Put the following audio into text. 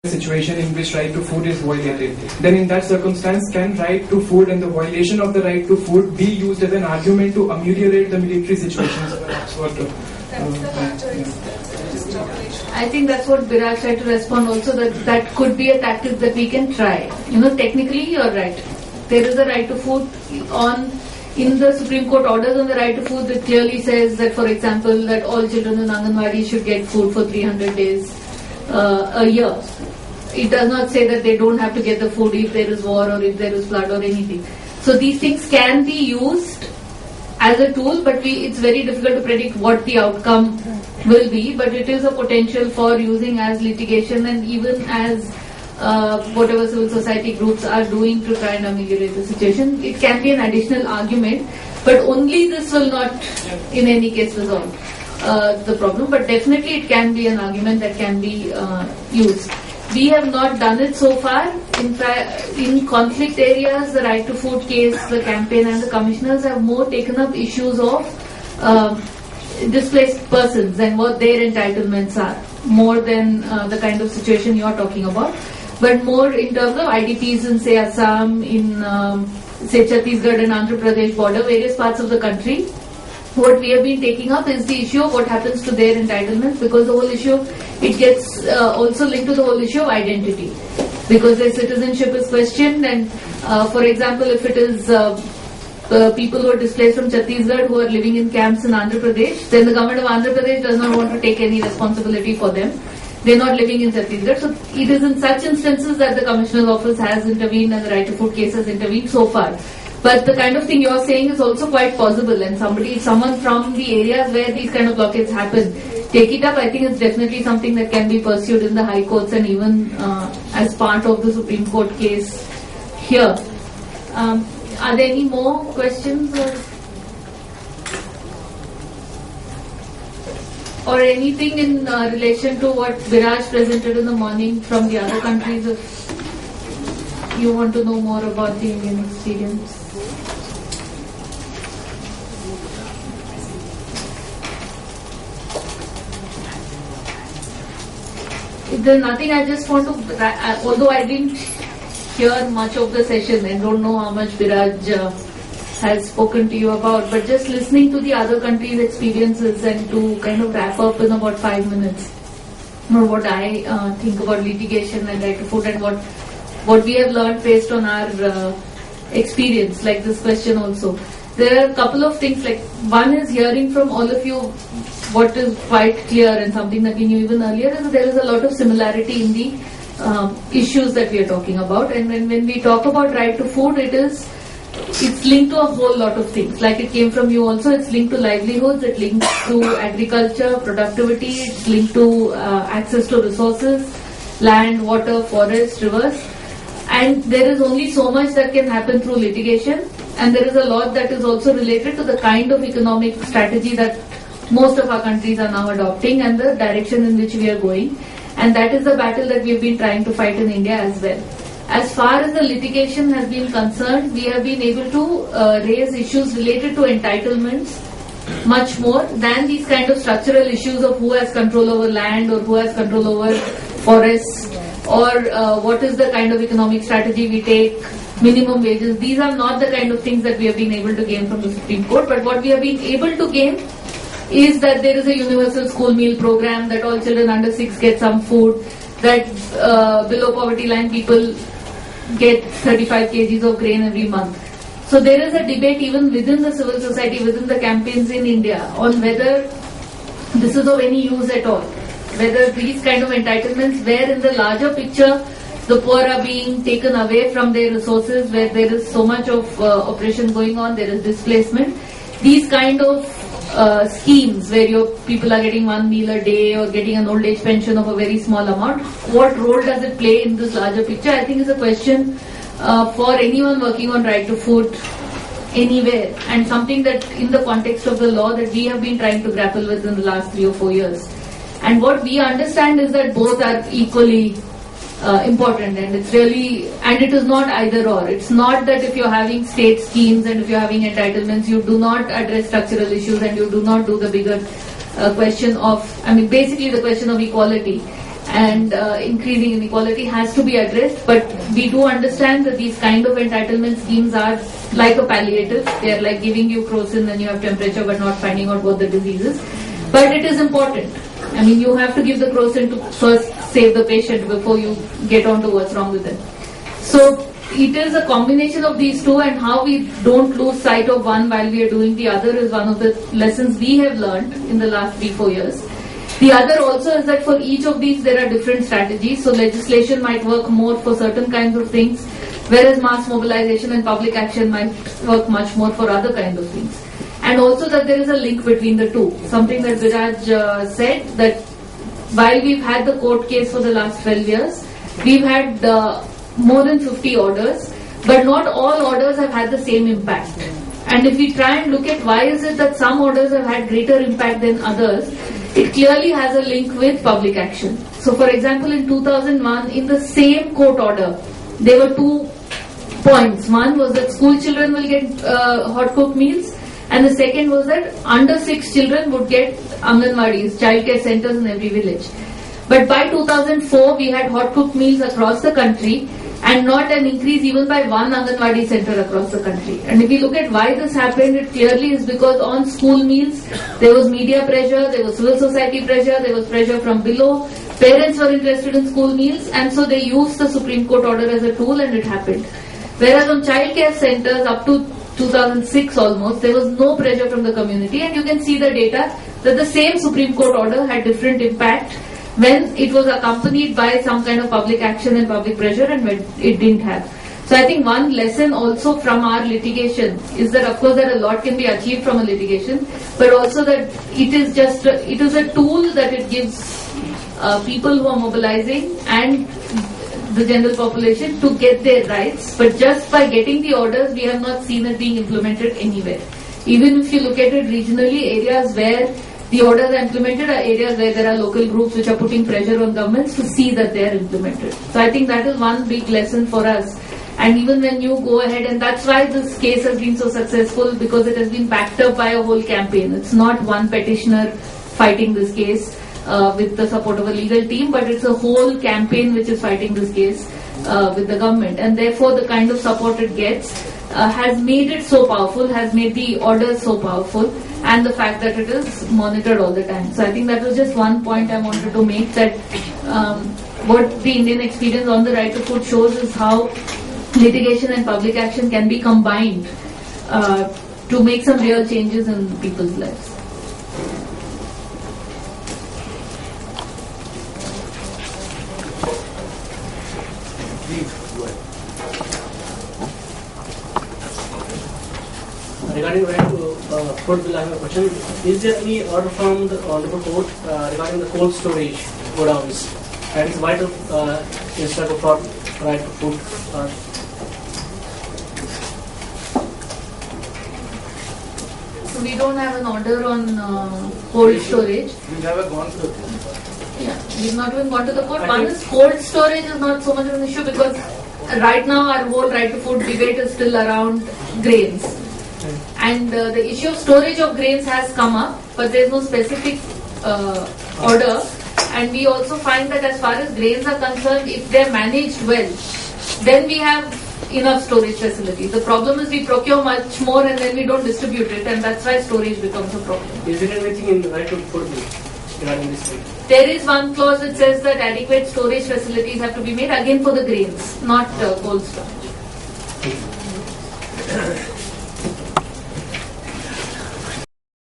situation in which right to food is violated, then in that circumstance, can right to food and the violation of the right to food be used as an argument to ameliorate the military situations? I think that's what Biraj tried to respond also, that could be a tactic that we can try. Technically you're right. There is a right to food in the Supreme Court orders on the right to food. It clearly says that, for example, that all children in Anganwadi should get food for 300 days a year. It does not say that they don't have to get the food if there is war or if there is flood or anything. So these things can be used as a tool, but it's very difficult to predict what the outcome will be. But it is a potential for using as litigation and even as whatever civil society groups are doing to try and ameliorate the situation. It can be an additional argument, but only this will not in any case resolve the problem. But definitely it can be an argument that can be used. We have not done it so far. In fact, in conflict areas, the right to food case, the campaign and the commissioners have more taken up issues of displaced persons and what their entitlements are, more than the kind of situation you are talking about, but more in terms of IDPs in, say, Assam, in, say, Chhattisgarh and Andhra Pradesh border, various parts of the country. What we have been taking up is the issue of what happens to their entitlements, because the whole issue, it gets also linked to the whole issue of identity, because their citizenship is questioned. And for example, if it is people who are displaced from Chhattisgarh who are living in camps in Andhra Pradesh, then the government of Andhra Pradesh does not want to take any responsibility for them. They are not living in Chhattisgarh. So it is in such instances that the Commissioner's Office has intervened and the right to food case has intervened so far. But the kind of thing you are saying is also quite possible, and someone from the areas where these kind of blockades happen, take it up. I think it's definitely something that can be pursued in the high courts and even as part of the Supreme Court case here. Are there any more questions or anything in relation to what Biraj presented in the morning from the other countries, if you want to know more about the Indian experience? If there's nothing, I just want to, although I didn't hear much of the session and don't know how much Biraj has spoken to you about, but just listening to the other countries' experiences and to kind of wrap up in about 5 minutes, what I think about litigation and right to food and what we have learned based on our experience, like this question also. There are a couple of things, like one is hearing from all of you what is quite clear and something that we knew even earlier is that there is a lot of similarity in the issues that we are talking about. And when we talk about right to food, it's linked to a whole lot of things. Like it came from you also, it's linked to livelihoods, it's linked to agriculture, productivity, it's linked to access to resources, land, water, forest, rivers. And there is only so much that can happen through litigation, and there is a lot that is also related to the kind of economic strategy that most of our countries are now adopting and the direction in which we are going. And that is the battle that we have been trying to fight in India as well. As far as the litigation has been concerned, we have been able to raise issues related to entitlements much more than these kind of structural issues of who has control over land or who has control over forests or what is the kind of economic strategy we take, minimum wages. These are not the kind of things that we have been able to gain from the Supreme Court, but what we have been able to gain is that there is a universal school meal program, that all children under 6 get some food, that below poverty line people get 35 kgs of grain every month. So there is a debate even within the civil society, within the campaigns in India, on whether this is of any use at all. Whether these kind of entitlements, where in the larger picture the poor are being taken away from their resources, where there is so much of oppression going on, there is displacement. These kind of schemes where your people are getting 1 meal a day or getting an old age pension of a very small amount, what role does it play in this larger picture? I think is a question for anyone working on right to food anywhere, and something that in the context of the law that we have been trying to grapple with in the last 3 or 4 years. And what we understand is that both are equally important, and it's really, and it is not either or. It's not that if you're having state schemes and if you're having entitlements, you do not address structural issues and you do not do the bigger question of, basically the question of equality. and increasing inequality has to be addressed. But we do understand that these kind of entitlement schemes are like a palliative. They are like giving you crocin when you have temperature but not finding out what the disease is. But it is important. I mean, you have to give the crocin to first save the patient before you get on to what's wrong with them. So it is a combination of these two, and how we don't lose sight of one while we are doing the other is one of the lessons we have learned in the last 3-4 years. The other also is that for each of these there are different strategies. So legislation might work more for certain kinds of things, whereas mass mobilization and public action might work much more for other kinds of things. And also that there is a link between the two. Something that Biraj said, that while we've had the court case for the last 12 years, we've had more than 50 orders, but not all orders have had the same impact. And if we try and look at why is it that some orders have had greater impact than others, it clearly has a link with public action. So for example, in 2001, in the same court order, there were 2 points. One was that school children will get hot cooked meals, and the second was that under 6 children would get Anganwadis, childcare centers in every village. But by 2004, we had hot cooked meals across the country, and not an increase even by one Anganwadi center across the country. And if you look at why this happened, it clearly is because on school meals, there was media pressure, there was civil society pressure, there was pressure from below, parents were interested in school meals, and so they used the Supreme Court order as a tool, and it happened. Whereas on childcare centers, up to 2006 almost, there was no pressure from the community, and you can see the data that the same Supreme Court order had different impact when it was accompanied by some kind of public action and public pressure, and when it didn't have. So I think one lesson also from our litigation is that of course that a lot can be achieved from a litigation, but also that it is a tool that it gives people who are mobilizing and the general population to get their rights. But just by getting the orders, we have not seen it being implemented anywhere. Even if you look at it regionally, areas where the orders are implemented are areas where there are local groups which are putting pressure on governments to see that they are implemented. So I think that is one big lesson for us. And even when you go ahead, and that's why this case has been so successful, because it has been backed up by a whole campaign. It's not one petitioner fighting this case with the support of a legal team, but it's a whole campaign which is fighting this case with the government. And therefore the kind of support it gets has made it so powerful, has made the orders so powerful, and the fact that it is monitored all the time. So I think that was just one point I wanted to make, that what the Indian experience on the right to food shows is how litigation and public action can be combined to make some real changes in people's lives. Regarding the right to food bill, I have a question. Is there any order from the Honorable Court regarding the cold storage godowns? That is vital instead of right to food. So we don't have an order on cold storage. We never gone to the court. Yeah, we've not even gone to the court. One is cold storage is not so much of an issue, because right now our whole right to food debate is still around grains. And the issue of storage of grains has come up, but there is no specific order. And we also find that as far as grains are concerned, if they are managed well, then we have enough storage facilities. The problem is we procure much more and then we don't distribute it, and that's why storage becomes a problem. Is there anything in the right to food bill regarding this thing? There is one clause that says that adequate storage facilities have to be made, again for the grains, not cold storage.